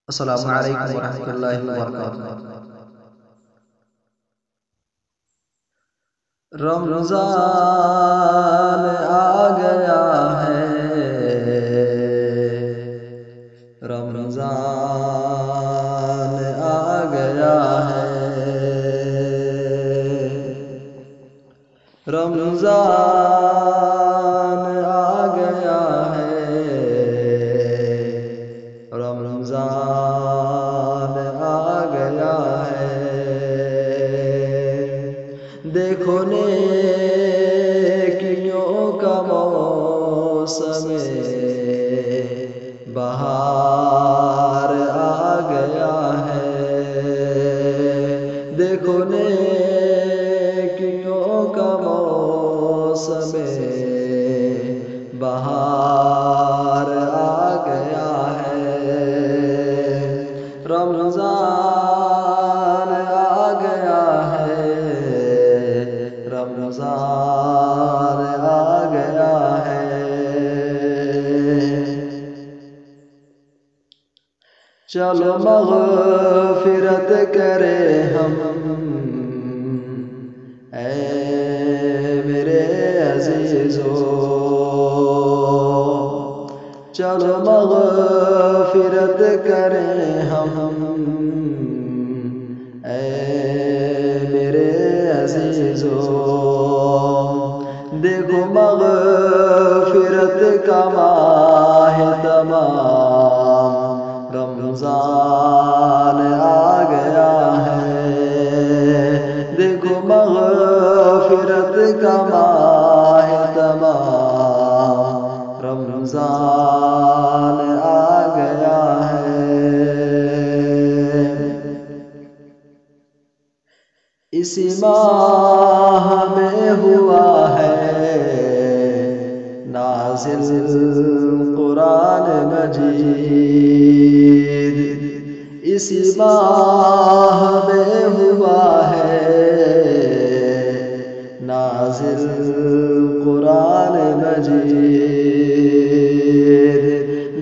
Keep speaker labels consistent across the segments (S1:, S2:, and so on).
S1: السلام علیکم ورحمۃ اللہ وبرکاتہ۔ رمضان آ گیا ہے، رمضان آ گیا ہے، رمضان آ گیا ہے، رمضان آ گیا ہے۔ دیکھو نیکیوں کا موسم بہار آ گیا ہے، دیکھو نیکیوں کا موسم بہار آ گیا ہے، رمضان آ گیا ہے، رمضان آ گیا ہے۔ چلو مغفرت کرے ہم، اے میرے عزیزو، چلو مغفرت کریں ہم، اے میرے عزیزو، دیکھو مغفرت کا ماہ تمام رمضان آ گیا ہے، دیکھو مغفرت کا ماہ تمام رمضان آ گیا ہے۔ اسی ماہ میں ہوا ہے نازل قرآن مجید، اسی ماہ میں ہوا ہے نازل قرآن مجید،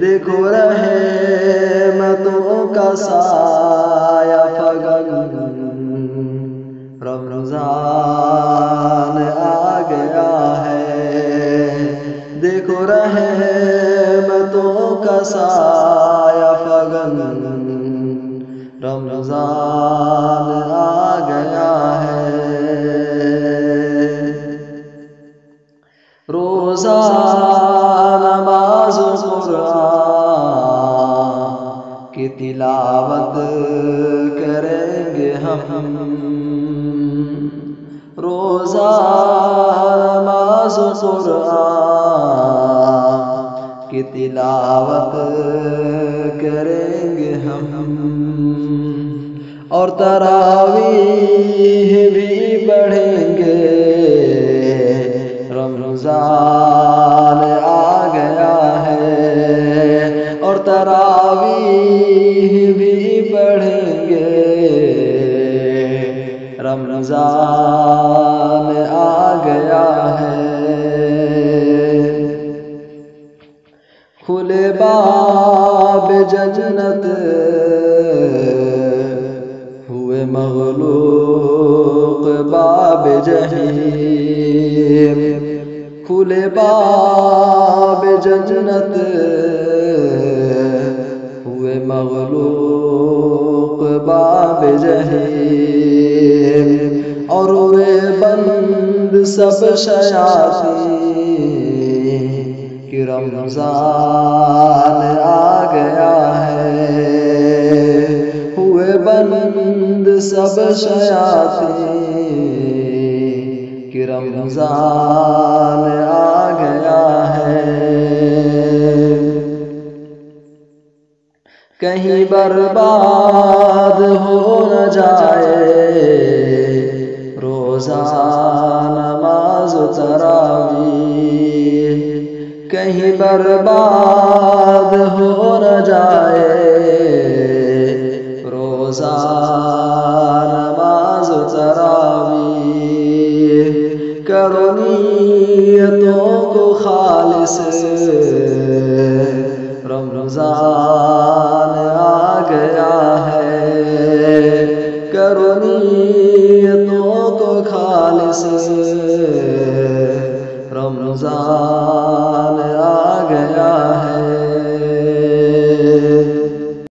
S1: دیکھو رحمتوں کا سایہ فگن رمضان آ گیا ہے، دیکھو رحمتوں کا سایہ فگن رمضان آ گیا ہے۔ روزہ نماز قرآن کی تلاوت کریں گے ہم، روزہ نماز قرآن کی تلاوت کریں گے ہم، اور تراویح بھی پڑھیں گے، رمضان آ گیا ہے، اور تراویح بھی پڑھیں گے، رمضان آ گیا ہے۔ کھلے باب جنت ہوئے مغلوق باب جحیم، کھلے باب جنت ہوئے مغلوق باب جحیم، اور ہوئے بند سب شیاطین کہ رمضان آ گیا ہے، ہوئے بند سب شیاطین کہ رمضان آ گیا ہے۔ کہیں برباد ہو نہ جائے روزہ نماز و تراویح، کہیں برباد ہو نہ جائے روزہ نماز و تراویح، کرو نیتوں کو خالص رمضان آ گیا کرو نیتوں کو خالص رمضان